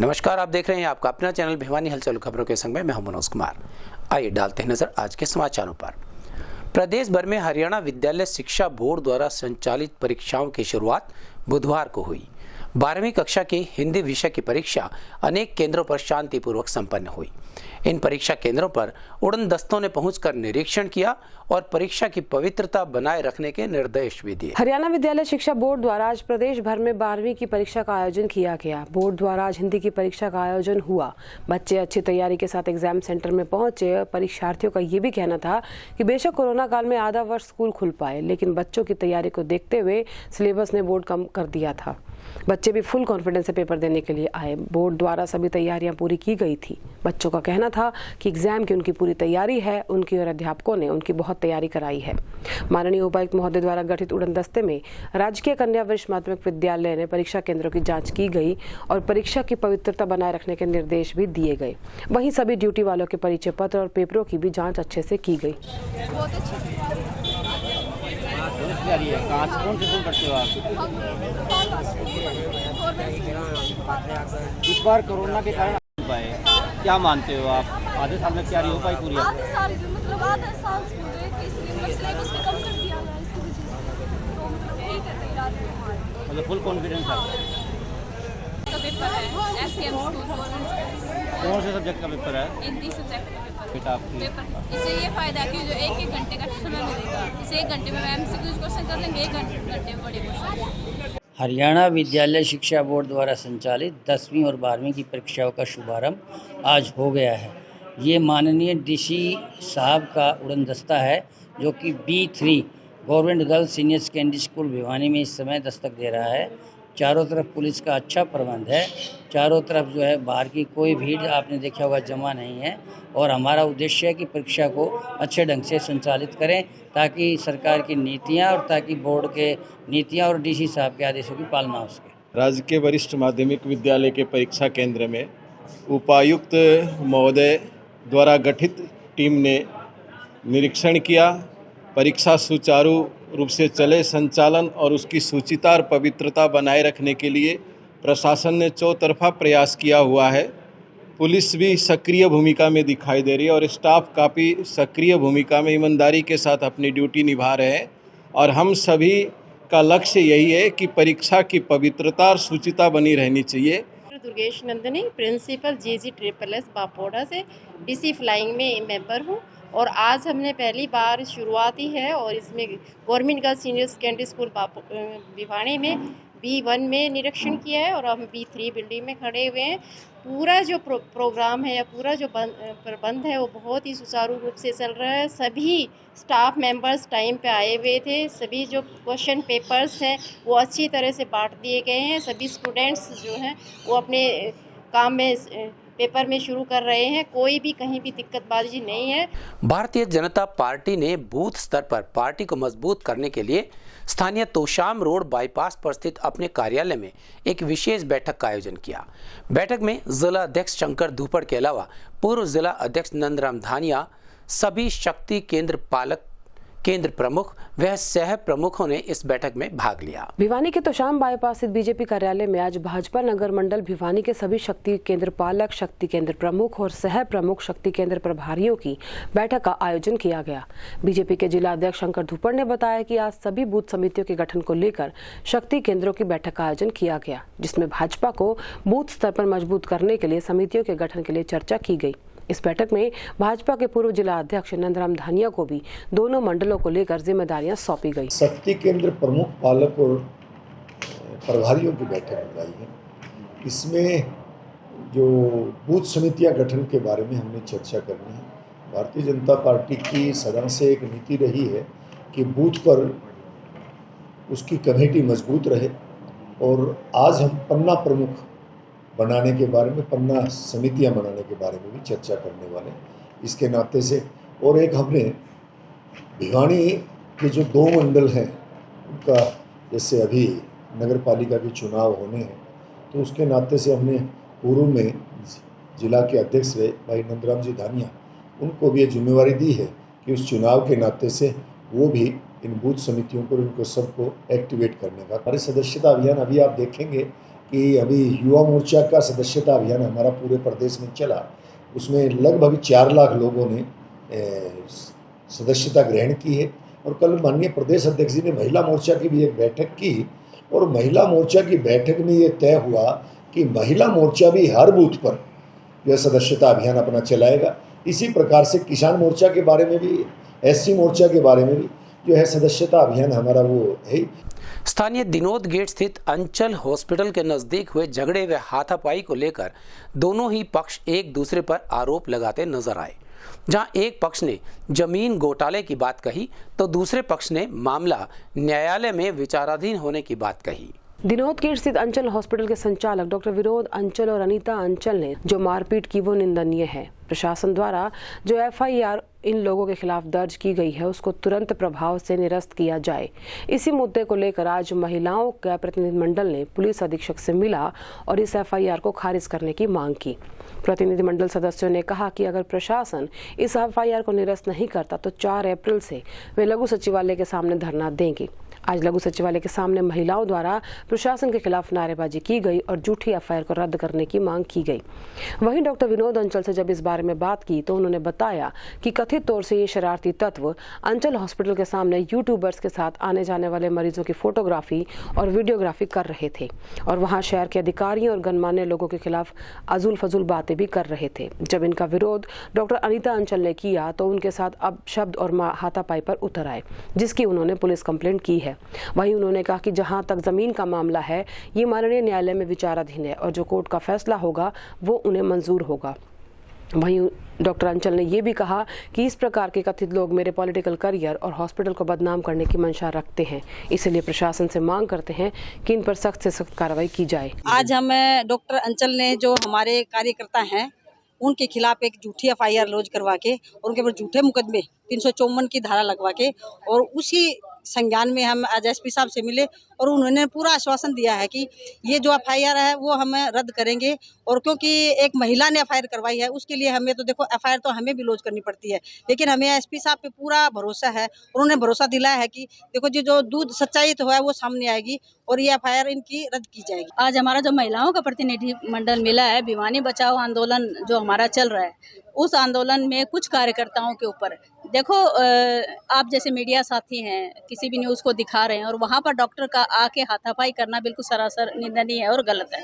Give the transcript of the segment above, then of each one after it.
नमस्कार, आप देख रहे हैं आपका अपना चैनल भिवानी हलचल खबरों के संग में मैं हूं मनोज कुमार। आइए डालते हैं नजर आज के समाचारों पर। प्रदेश भर में हरियाणा विद्यालय शिक्षा बोर्ड द्वारा संचालित परीक्षाओं की शुरुआत बुधवार को हुई। 12वीं कक्षा की हिंदी विषय की परीक्षा अनेक केंद्रों पर शांतिपूर्वक संपन्न हुई। इन परीक्षा केंद्रों पर उड़न दस्तों ने पहुंचकर निरीक्षण किया और परीक्षा की पवित्रता बनाए रखने के निर्देश भी दिए। हरियाणा विद्यालय शिक्षा बोर्ड द्वारा आज प्रदेश भर में 12वीं की परीक्षा का आयोजन किया गया। बोर्ड द्वारा आज हिंदी की परीक्षा का आयोजन हुआ। बच्चे अच्छी तैयारी के साथ एग्जाम सेंटर में पहुंचे। परीक्षार्थियों का ये भी कहना था कि बेशक कोरोना काल में आधा वर्ष स्कूल खुल पाए, लेकिन बच्चों की तैयारी को देखते हुए सिलेबस ने बोर्ड कम कर दिया था। बच्चे भी फुल कॉन्फिडेंस से पेपर देने के लिए आए। बोर्ड द्वारा सभी तैयारियां पूरी की गई थी। बच्चों का कहना था कि एग्जाम की उनकी पूरी तैयारी है। उनकी और अध्यापकों ने उनकी बहुत तैयारी कराई है। माननीय उपायुक्त महोदय द्वारा गठित उड़न दस्ते में राजकीय कन्या वरिष्ठ माध्यमिक विद्यालय ने परीक्षा केंद्रों की जांच की गई और परीक्षा की पवित्रता बनाए रखने के निर्देश भी दिए गए। वहीं सभी ड्यूटी वालों के परिचय पत्र और पेपरों की भी जाँच अच्छे से की गई। कौन से स्कूल पढ़ते हो आप? इस बार कोरोना के कारण नहीं पाए, क्या मानते हो आप? आधे साल में तैयारी हो पाई पूरी? आधे साल मतलब आधा साल स्कूल है, इसलिए मतलब सिलेबस भी कम कर दिया गया इसकी वजह से। तो मतलब ठीक है, तैयारी है, मतलब फुल कॉन्फिडेंस है। का पेपर है एसकेएम स्कूल। कौन से सब्जेक्ट का पेपर है? हिंदी सब्जेक्ट का बेटा पेपर। इससे ये फायदा है कि जो एक घंटे का समय मिलेगा, इसे 1 घंटे में एमसीक्यू क्वेश्चन कर लेंगे, 1 घंटे में बड़े क्वेश्चन। हरियाणा विद्यालय शिक्षा बोर्ड द्वारा संचालित 10वीं और 12वीं की परीक्षाओं का शुभारंभ आज हो गया है। ये माननीय डीसी साहब का उड़न दस्ता है, जो कि B3 government girls senior secondary school Bhiwani में इस समय दस्तक दे रहा है। चारों तरफ पुलिस का अच्छा प्रबंध है। चारों तरफ जो है बाहर की कोई भीड़ आपने देखा होगा जमा नहीं है। और हमारा उद्देश्य है कि परीक्षा को अच्छे ढंग से संचालित करें, ताकि सरकार की नीतियां और ताकि बोर्ड के नीतियां और डीसी साहब के आदेशों की पालना हो सके। राजकीय वरिष्ठ माध्यमिक विद्यालय के परीक्षा केंद्र में उपायुक्त महोदय द्वारा गठित टीम ने निरीक्षण किया। परीक्षा सुचारू रूप से चले संचालन और उसकी सुचिता और पवित्रता बनाए रखने के लिए प्रशासन ने चौतरफा प्रयास किया हुआ है। पुलिस भी सक्रिय भूमिका में दिखाई दे रही है और स्टाफ काफ़ी सक्रिय भूमिका में ईमानदारी के साथ अपनी ड्यूटी निभा रहे हैं। और हम सभी का लक्ष्य यही है कि परीक्षा की पवित्रता और सुचिता बनी रहनी चाहिए। Durgesh Nandini, principal GG SSS Bapoda से DC फ्लाइंग में मेंबर हूँ। और आज हमने पहली बार शुरुआत ही है और इसमें government girls senior secondary school Bhiwani में B1 में निरीक्षण किया है और हम B3 बिल्डिंग में खड़े हुए हैं। पूरा जो प्रोग्राम है या पूरा जो प्रबंध है वो बहुत ही सुचारू रूप से चल रहा है। सभी स्टाफ मेंबर्स टाइम पे आए हुए थे। सभी जो क्वेश्चन पेपर्स हैं वो अच्छी तरह से बांट दिए गए हैं। सभी स्टूडेंट्स जो हैं वो अपने काम में पेपर में शुरू कर रहे हैं। कोई भी कहीं भी दिक्कतबाजी नहीं है। भारतीय जनता पार्टी ने बूथ स्तर पर पार्टी को मजबूत करने के लिए स्थानीय तोशाम रोड बाईपास पर स्थित अपने कार्यालय में एक विशेष बैठक का आयोजन किया। बैठक में जिला अध्यक्ष शंकर धूपड़ के अलावा पूर्व जिला अध्यक्ष नंदराम धानिया, सभी शक्ति केंद्र पालक केंद्र प्रमुख व सह प्रमुखों ने इस बैठक में भाग लिया। भिवानी के तोशाम बाईपास स्थित बीजेपी कार्यालय में आज भाजपा नगर मंडल भिवानी के सभी शक्ति केंद्र पालक, शक्ति केंद्र प्रमुख और सह प्रमुख शक्ति केंद्र प्रभारियों की बैठक का आयोजन किया गया। बीजेपी के जिला अध्यक्ष शंकर धूपड़ ने बताया कि आज सभी बूथ समितियों के गठन को लेकर शक्ति केंद्रों की बैठक का आयोजन किया गया, जिसमें भाजपा को बूथ स्तर पर मजबूत करने के लिए समितियों के गठन के लिए चर्चा की गई। इस बैठक में भाजपा के पूर्व जिला अध्यक्ष नंदराम धानिया को भी दोनों मंडलों को लेकर जिम्मेदारियां सौंपी गई। शक्ति केंद्र प्रमुख, पालक और प्रभारियों की बैठक बुलाई है। इसमें जो बूथ समितियां गठन के बारे में हमने चर्चा करनी है। भारतीय जनता पार्टी की सदा से एक नीति रही है कि बूथ पर उसकी कमेटी मजबूत रहे और आज हम पन्ना प्रमुख बनाने के बारे में, पन्ना समितियां बनाने के बारे में भी चर्चा करने वाले। इसके नाते से और एक हमने भिवानी के जो 2 मंडल हैं उनका, जैसे अभी नगर पालिका के चुनाव होने हैं, तो उसके नाते से हमने पूर्व में जिला के अध्यक्ष रहे भाई नंदराम जी धानिया, उनको भी ये जिम्मेवारी दी है कि उस चुनाव के नाते से वो भी इन बूथ समितियों को, उनको सबको एक्टिवेट करने का। हमारे सदस्यता अभियान अभी आप देखेंगे कि अभी युवा मोर्चा का सदस्यता अभियान हमारा पूरे प्रदेश में चला, उसमें लगभग 4 लाख लोगों ने सदस्यता ग्रहण की है। और कल माननीय प्रदेश अध्यक्ष जी ने महिला मोर्चा की भी एक बैठक की और महिला मोर्चा की बैठक में ये तय हुआ कि महिला मोर्चा भी हर बूथ पर यह सदस्यता अभियान अपना चलाएगा। इसी प्रकार से किसान मोर्चा के बारे में भी, एससी मोर्चा के बारे में भी जो है सदस्यता अभियान हमारा वो है। स्थानीय दिनोद गेट स्थित अंचल हॉस्पिटल के नजदीक हुए झगड़े व हाथापाई को लेकर दोनों ही पक्ष एक दूसरे पर आरोप लगाते नजर आए। जहां एक पक्ष ने जमीन घोटाले की बात कही तो दूसरे पक्ष ने मामला न्यायालय में विचाराधीन होने की बात कही। दिनोद गेट स्थित अंचल हॉस्पिटल के संचालक डॉक्टर विनोद अंचल और अनीता अंचल ने जो मारपीट की वो निंदनीय है। प्रशासन द्वारा जो एफआईआर इन लोगों के खिलाफ दर्ज की गई है उसको तुरंत प्रभाव से निरस्त किया जाए। इसी मुद्दे को लेकर आज महिलाओं का प्रतिनिधिमंडल ने पुलिस अधीक्षक से मिला और इस एफआईआर को खारिज करने की मांग की। प्रतिनिधिमंडल सदस्यों ने कहा कि अगर प्रशासन इस एफआईआर को निरस्त नहीं करता तो 4 अप्रैल से वे लघु सचिवालय के सामने धरना देंगे। आज लघु सचिवालय के सामने महिलाओं द्वारा प्रशासन के खिलाफ नारेबाजी की गई और झूठी एफआईआर को रद्द करने की मांग की गई। वहीं डॉक्टर विनोद अंचल से जब इस बारे में बात की तो उन्होंने बताया कि कथित तौर से ये शरारती तत्व अंचल हॉस्पिटल के सामने यूट्यूबर्स के साथ आने जाने वाले मरीजों की फोटोग्राफी और वीडियोग्राफी कर रहे थे और वहां शहर के अधिकारियों और गणमान्य लोगों के खिलाफ अजूल फजूल बातें भी कर रहे थे। जब इनका विरोध डॉक्टर अनीता अंचल ने किया तो उनके साथ अब शब्द और हाथापाई पर उतर आए, जिसकी उन्होंने पुलिस कंप्लेंट की है। वहीं उन्होंने कहा कि जहां तक जमीन का मामला है ये माननीय न्यायालय में विचाराधीन है और जो कोर्ट का फैसला होगा वो उन्हें मंजूर होगा। वहीं डॉक्टर अंचल ने ये भी कहा कि इस प्रकार के कथित लोग मेरे पॉलिटिकल करियर और हॉस्पिटल को बदनाम करने की मंशा रखते हैं, इसलिए प्रशासन से मांग करते हैं कि इन पर सख्त से सख्त कार्रवाई की जाए। आज हम डॉक्टर अंचल ने जो हमारे कार्यकर्ता हैं उनके खिलाफ एक झूठी एफआईआर लॉन्च करवा के और उनके ऊपर झूठे मुकदमे 354 की धारा लगवा के और उसी संज्ञान में हम आज एसपी साहब से मिले और उन्होंने पूरा आश्वासन दिया है कि ये जो एफआईआर है वो हम रद्द करेंगे। और क्योंकि एक महिला ने एफआईआर करवाई है उसके लिए हमें तो देखो एफआईआर तो हमें भी लॉन्च करनी पड़ती है, लेकिन हमें एसपी साहब पे पूरा भरोसा है। उन्होंने भरोसा दिलाया है कि देखो जी जो दूध सच्चाई तो है वो सामने आएगी और ये एफआईआर इनकी रद्द की जाएगी। आज हमारा जो महिलाओं का प्रतिनिधिमंडल मिला है, भिवानी बचाओ आंदोलन जो हमारा चल रहा है, उस आंदोलन में कुछ कार्यकर्ताओं के ऊपर देखो आप जैसे मीडिया साथी हैं किसी भी न्यूज़ को दिखा रहे हैं और वहाँ पर डॉक्टर का आके हाथापाई करना बिल्कुल सरासर निंदनीय है और गलत है।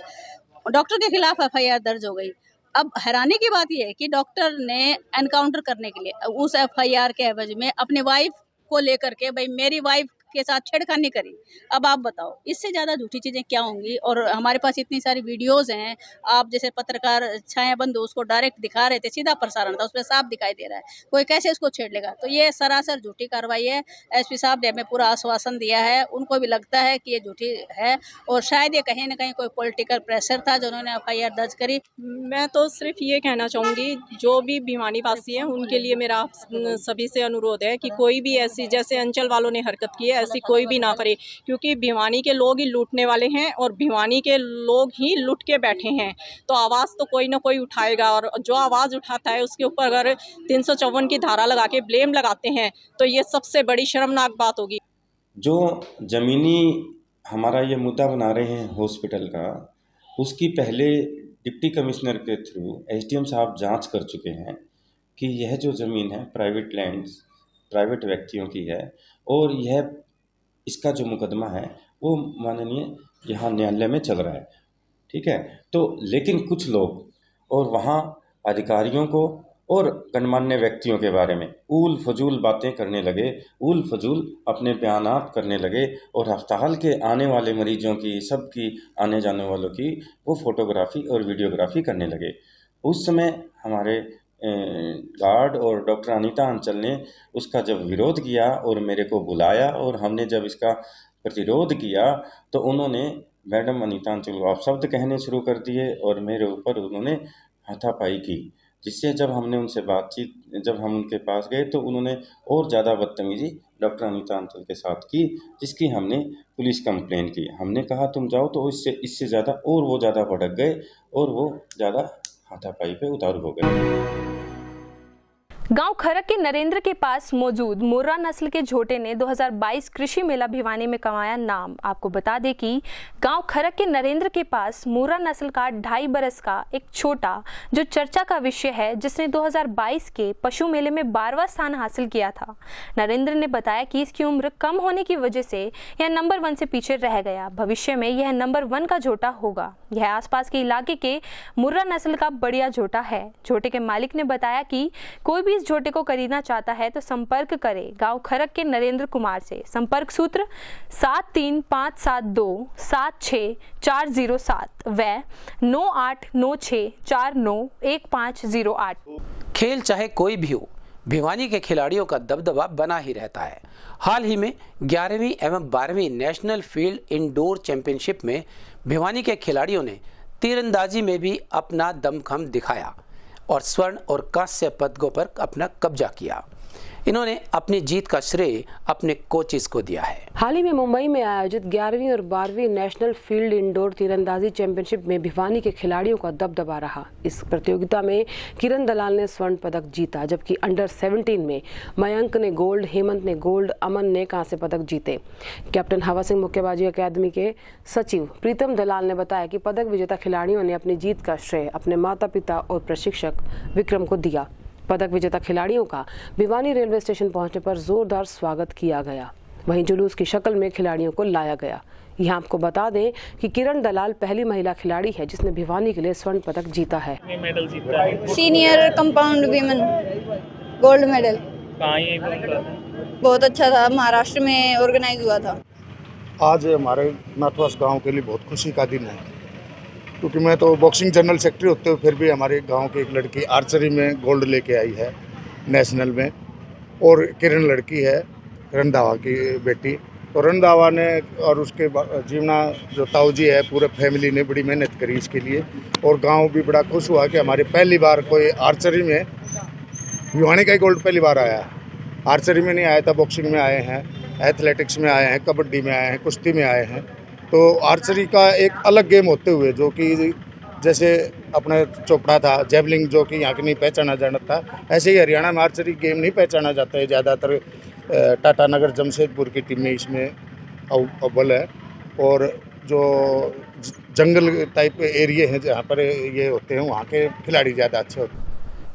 डॉक्टर के खिलाफ एफआईआर दर्ज हो गई। अब हैरानी की बात यह है कि डॉक्टर ने एनकाउंटर करने के लिए उस एफआईआर के एवज में अपने वाइफ को लेकर के भाई मेरी वाइफ के साथ छेड़खानी करी। अब आप बताओ इससे ज़्यादा झूठी चीज़ें क्या होंगी। और हमारे पास इतनी सारी वीडियोस हैं, आप जैसे पत्रकार छायाबंधु उसको डायरेक्ट दिखा रहे थे, सीधा प्रसारण था, उसमें साफ दिखाई दे रहा है, कोई कैसे इसको छेड़ लेगा। तो ये सरासर झूठी कार्रवाई है। एसपी साहब ने हमें पूरा आश्वासन दिया है, उनको भी लगता है कि ये झूठी है और शायद ये कहीं ना कहीं कोई पॉलिटिकल प्रेशर था जो उन्होंने एफआईआर दर्ज करी। मैं तो सिर्फ ये कहना चाहूँगी जो भी भिवानी वासी हैं उनके लिए मेरा सभी से अनुरोध है कि कोई भी ऐसी जैसे अंचल वालों ने हरकत की है ऐसी कोई भी ना करे, क्योंकि भिवानी के लोग ही लूटने वाले हैं और भिवानी के लोग ही लूट के बैठे हैं। तो आवाज़ तो कोई ना कोई उठाएगा और जो आवाज़ उठाता है उसके ऊपर अगर 354 की धारा लगा के ब्लेम लगाते हैं तो ये सबसे बड़ी शर्मनाक बात होगी। जो ज़मीनी हमारा ये मुद्दा बना रहे हैं हॉस्पिटल का, उसकी पहले डिप्टी कमिश्नर के थ्रू एसडीएम साहब जांच कर चुके हैं कि यह जो ज़मीन है प्राइवेट लैंड्स प्राइवेट व्यक्तियों की है और यह इसका जो मुकदमा है वो माननीय यहाँ न्यायालय में चल रहा है, ठीक है। तो लेकिन कुछ लोग और वहाँ अधिकारियों को और गणमान्य व्यक्तियों के बारे में ऊल फजूल बातें करने लगे, ऊल फजूल अपने बयानात करने लगे और अस्पताल के आने वाले मरीजों की, सबकी आने जाने वालों की वो फ़ोटोग्राफ़ी और वीडियोग्राफी करने लगे। उस समय हमारे गार्ड और डॉक्टर अनीता अंचल ने उसका जब विरोध किया और मेरे को बुलाया और हमने जब इसका प्रतिरोध किया तो उन्होंने मैडम अनीता अंचल को अपशब्द कहने शुरू कर दिए और मेरे ऊपर उन्होंने हाथापाई की, जिससे जब हमने उनसे बातचीत जब हम उनके पास गए तो उन्होंने और ज़्यादा बदतमीजी डॉक्टर अनीता अंचल के साथ की, जिसकी हमने पुलिस कंप्लेंट की। हमने कहा तुम जाओ, तो इससे ज़्यादा और वो ज़्यादा भड़क गए और वो ज़्यादा हाथापाई पे उतारू हो गए। गांव खरक के नरेंद्र के पास मौजूद मुर्रा नस्ल के झोटे ने 2022 कृषि मेला भिवानी में कमाया नाम। आपको बता दें कि गांव खरक के नरेंद्र के पास मुर्रा नस्ल का 2.5 बरस का एक छोटा जो चर्चा का विषय है, जिसने 2022 के पशु मेले में 12वां स्थान हासिल किया था। नरेंद्र ने बताया कि इसकी उम्र कम होने की वजह से यह नंबर 1 से पीछे रह गया। भविष्य में यह नंबर 1 का झोटा होगा। यह आसपास के इलाके के मुर्रा नस्ल का बढ़िया झोटा है। झोटे के मालिक ने बताया कि कोई भी इस झोटे को खरीदना चाहता है तो संपर्क करे गांव खरक के नरेंद्र कुमार से। संपर्क सूत्र 7357276407 व 9896491508। खेल चाहे कोई भी हो, भिवानी के खिलाड़ियों का दबदबा बना ही रहता है। हाल ही में 11वीं एवं 12वीं नेशनल फील्ड इंडोर चैंपियनशिप में भिवानी के खिलाड़ियों ने तीरंदाजी में भी अपना दमखम दिखाया और स्वर्ण और कांस्य पदकों पर अपना कब्जा किया। इन्होंने अपनी जीत का श्रेय अपने कोचेस को दिया है। हाल ही में मुंबई में आयोजित 11वीं और 12वीं नेशनल फील्ड इंडोर तीरंदाजी चैंपियनशिप में भिवानी के खिलाड़ियों का दबदबा रहा। इस प्रतियोगिता में किरण दलाल ने स्वर्ण पदक जीता, जबकि अंडर 17 में मयंक ने गोल्ड, हेमंत ने गोल्ड, अमन ने कांस्य पदक जीते। कैप्टन हवा सिंह मुक्केबाजी अकादमी के सचिव प्रीतम दलाल ने बताया कि पदक विजेता खिलाड़ियों ने अपनी जीत का श्रेय अपने माता पिता और प्रशिक्षक विक्रम को दिया। पदक विजेता खिलाड़ियों का भिवानी रेलवे स्टेशन पहुंचने पर जोरदार स्वागत किया गया। वहीं जुलूस की शक्ल में खिलाड़ियों को लाया गया। यहाँ आपको बता दें कि किरण दलाल पहली महिला खिलाड़ी है जिसने भिवानी के लिए स्वर्ण पदक जीता है। मेडल जीता है। Senior compound women gold medal. बहुत अच्छा था, महाराष्ट्र में ऑर्गेनाइज हुआ था। आज हमारे नाथवास गांव के लिए बहुत खुशी का दिन है, क्योंकि मैं तो बॉक्सिंग जनरल सेक्रेटरी होते हुए फिर भी हमारे गांव की एक लड़की आर्चरी में गोल्ड लेके आई है नेशनल में, और किरण लड़की है रंधावा की बेटी। तो रंधावा ने और उसके जीवना जो ताऊ जी है, पूरे फैमिली ने बड़ी मेहनत करी इसके लिए, और गांव भी बड़ा खुश हुआ कि हमारी पहली बार कोई आर्चरी में भिवानी का ही गोल्ड पहली बार आया है। आर्चरी में नहीं आया था, बॉक्सिंग में आए हैं, एथलेटिक्स में आए हैं, कबड्डी में आए हैं, कुश्ती में आए हैं। तो आर्चरी का एक अलग गेम होते हुए, जो कि जैसे अपने चोपड़ा था, जेवलिंग जो कि यहाँ की नहीं पहचाना जाना था, ऐसे ही हरियाणा में आर्चरी गेम नहीं पहचाना जाता है। ज़्यादातर टाटा नगर जमशेदपुर की टीमें इसमें अव्वल है, और जो जंगल टाइप एरिए हैं जहाँ पर ये होते हैं, वहाँ के खिलाड़ी ज़्यादा अच्छे होते हैं।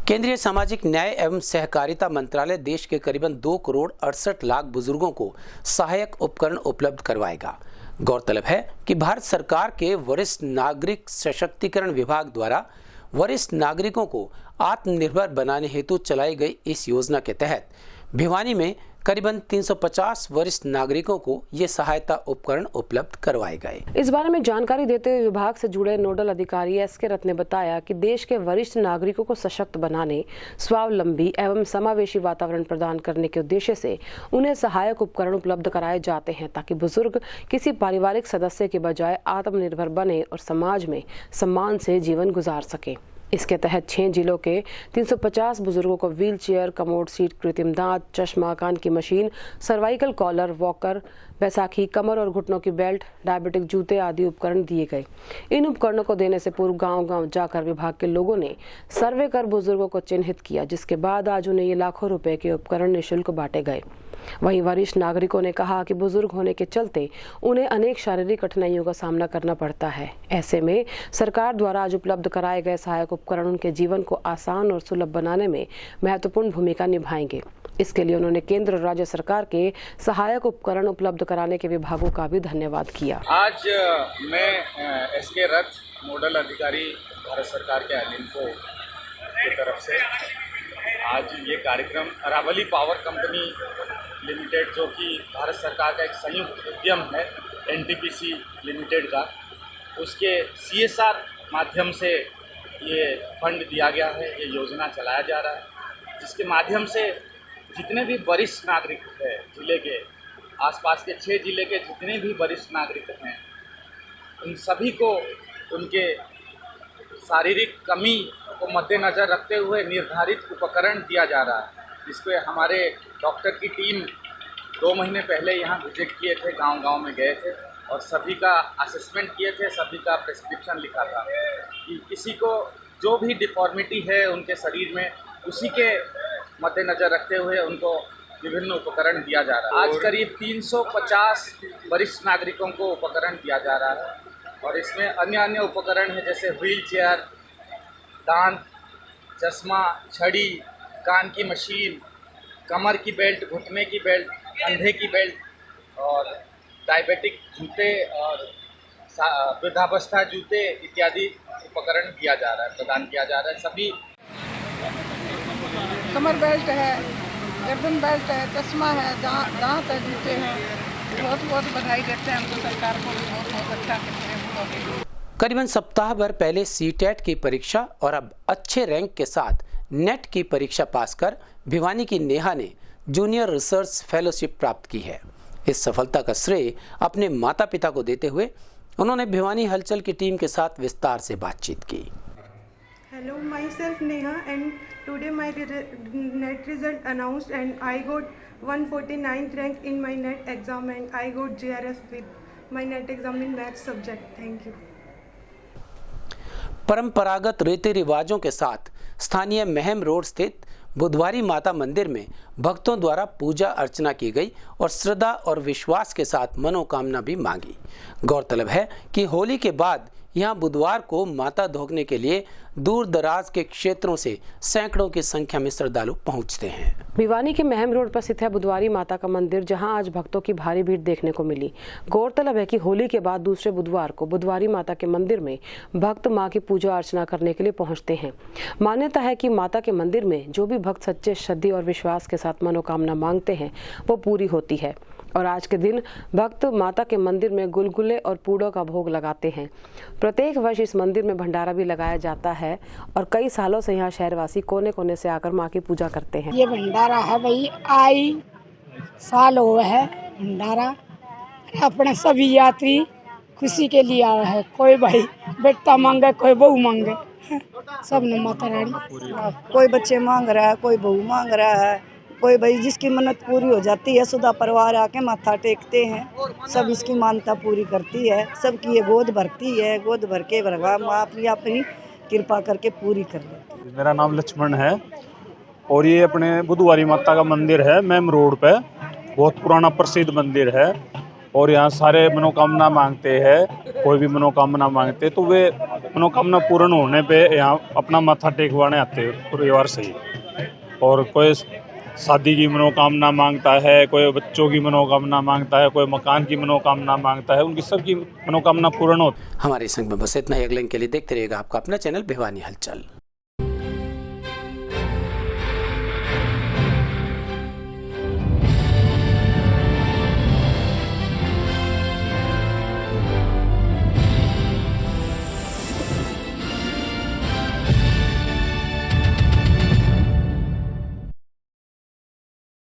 केंद्रीय सामाजिक न्याय एवं सहकारिता मंत्रालय देश के करीबन 2 करोड़ 68 लाख बुजुर्गों को सहायक उपकरण उपलब्ध करवाएगा। गौरतलब है कि भारत सरकार के वरिष्ठ नागरिक सशक्तिकरण विभाग द्वारा वरिष्ठ नागरिकों को आत्मनिर्भर बनाने हेतु चलाई गई इस योजना के तहत भिवानी में करीबन 350 वरिष्ठ नागरिकों को ये सहायता उपकरण उपलब्ध करवाए गए। इस बारे में जानकारी देते हुए विभाग से जुड़े नोडल अधिकारी एस.के. रथ ने बताया कि देश के वरिष्ठ नागरिकों को सशक्त बनाने, स्वावलंबी एवं समावेशी वातावरण प्रदान करने के उद्देश्य से उन्हें सहायक उपकरण उपलब्ध कराए जाते हैं, ताकि बुजुर्ग किसी पारिवारिक सदस्य के बजाय आत्मनिर्भर बने और समाज में सम्मान से जीवन गुजार सके। इसके तहत 6 जिलों के 350 बुजुर्गों को व्हील चेयर, कमोड सीट, कृत्रिम दांत, चश्मा, कान की मशीन, सर्वाइकल कॉलर, वॉकर, बैसाखी, कमर और घुटनों की बेल्ट, डायबिटिक जूते आदि उपकरण दिए गए। इन उपकरणों को देने से पूर्व गांव-गांव जाकर विभाग के लोगों ने सर्वे कर बुजुर्गों को चिन्हित किया, जिसके बाद आज उन्हें ये लाखों रुपए के उपकरण निःशुल्क बांटे गए। वहीं वरिष्ठ नागरिकों ने कहा कि बुजुर्ग होने के चलते उन्हें अनेक शारीरिक कठिनाइयों का सामना करना पड़ता है। ऐसे में सरकार द्वारा आज उपलब्ध कराए गए सहायक उपकरण उनके जीवन को आसान और सुलभ बनाने में महत्वपूर्ण भूमिका निभाएंगे। इसके लिए उन्होंने केंद्र और राज्य सरकार के सहायक उपकरण उपलब्ध कराने के विभागों का भी धन्यवाद किया। आज मैं एस.के. रथ, नोडल अधिकारी भारत सरकार के अलिम्को की तरफ से आज ये कार्यक्रम अरावली पावर कंपनी लिमिटेड, जो कि भारत सरकार का एक संयुक्त उद्यम है एनटीपीसी लिमिटेड का, उसके CSR माध्यम से ये फंड दिया गया है। ये योजना चलाया जा रहा है, जिसके माध्यम से जितने भी वरिष्ठ नागरिक हैं, जिले के आसपास के 6 जिले के जितने भी वरिष्ठ नागरिक हैं, उन सभी को उनके शारीरिक कमी को मद्देनज़र रखते हुए निर्धारित उपकरण दिया जा रहा है, जिसको हमारे डॉक्टर की टीम 2 महीने पहले यहाँ विजिट किए थे, गांव-गांव में गए थे और सभी का असेसमेंट किए थे, सभी का प्रिस्क्रिप्शन लिखा था कि किसी को जो भी डिफॉर्मिटी है उनके शरीर में, उसी के मद्देनजर रखते हुए उनको विभिन्न उपकरण दिया जा रहा है। आज करीब 350 वरिष्ठ नागरिकों को उपकरण दिया जा रहा है और इसमें अन्य उपकरण हैं जैसे व्हील चेयर, दांत, चश्मा, छड़ी, कान की मशीन, कमर की बेल्ट, घुटने की बेल्ट, कंधे की बेल्ट और डायबिटिक जूते और वृद्धावस्था जूते इत्यादि उपकरण दिया जा रहा है, प्रदान किया जा रहा है। सभी कमर बेल्ट है, गर्दन बेल्ट है, चश्मा है, दांत है, जूते हैं। बहुत बधाई देते हैं हमको, सरकार को बहुत अच्छा करते हैं। करीबन सप्ताह भर पहले सीटेट की परीक्षा और अब अच्छे रैंक के साथ नेट की परीक्षा पास कर भिवानी की नेहा ने जूनियर रिसर्च फेलोशिप प्राप्त की है। इस सफलता का श्रेय अपने माता पिता को देते हुए उन्होंने भिवानी हलचल की टीम के साथ विस्तार से बातचीत की। Hello, myself Neha, and today my net result announced, and I got 149th rank in my net exam, and I got JRF with my net exam in math subject. Thank you. परंपरागत रीति रिवाजों के साथ स्थानीय Meham road स्थित बुधवारी माता मंदिर में भक्तों द्वारा पूजा अर्चना की गई और श्रद्धा और विश्वास के साथ मनोकामना भी मांगी। गौरतलब है कि होली के बाद यहां बुधवार को माता धोखने के लिए दूर दराज के क्षेत्रों से सैकड़ों की संख्या में श्रद्धालु पहुंचते हैं। भिवानी के महम रोड पर स्थित है बुधवारी माता का मंदिर, जहां आज भक्तों की भारी भीड़ देखने को मिली। गौरतलब है कि होली के बाद दूसरे बुधवार को बुधवारी माता के मंदिर में भक्त मां की पूजा अर्चना करने के लिए पहुंचते हैं। मान्यता है कि माता के मंदिर में जो भी भक्त सच्चे श्रद्धा और विश्वास के साथ मनोकामना मांगते हैं वो पूरी होती है और आज के दिन भक्त माता के मंदिर में गुलगुले और पूड़ों का भोग लगाते हैं। प्रत्येक वर्ष इस मंदिर में भंडारा भी लगाया जाता है और कई सालों से यहाँ शहरवासी कोने कोने से आकर माँ की पूजा करते हैं। ये भंडारा है भाई, आई साल हुआ है भंडारा, अपने सभी यात्री खुशी के लिए आया है। कोई भाई बेटा मांगे, कोई बहू मांगे, सब ने माता रानी। कोई बच्चे मांग रहा है, कोई बहू मांग रहा है, कोई भाई जिसकी मन्नत पूरी हो जाती है सुधा परिवार आके माथा टेकते हैं। सब इसकी मानता पूरी करती है, सबकी ये गोद भरती है, गोद भर के भगवान माँ अपनी कृपा करके पूरी कर लेती है। मेरा नाम लक्ष्मण है और ये अपने बुधवारी माता का मंदिर है मैम रोड पे, बहुत पुराना प्रसिद्ध मंदिर है और यहाँ सारे मनोकामना मांगते हैं। कोई भी मनोकामना मांगते तो वे मनोकामना पूर्ण होने पे यहाँ अपना माथा टेकवाने आते हैं परिवार से ही। और कोई शादी की मनोकामना मांगता है, कोई बच्चों की मनोकामना मांगता है, कोई मकान की मनोकामना मांगता है, उनकी सबकी मनोकामना पूर्ण होती है। हमारे संग में बस इतना ही। अगले के लिए देखते रहिएगा आपका अपना चैनल भिवानी हलचल।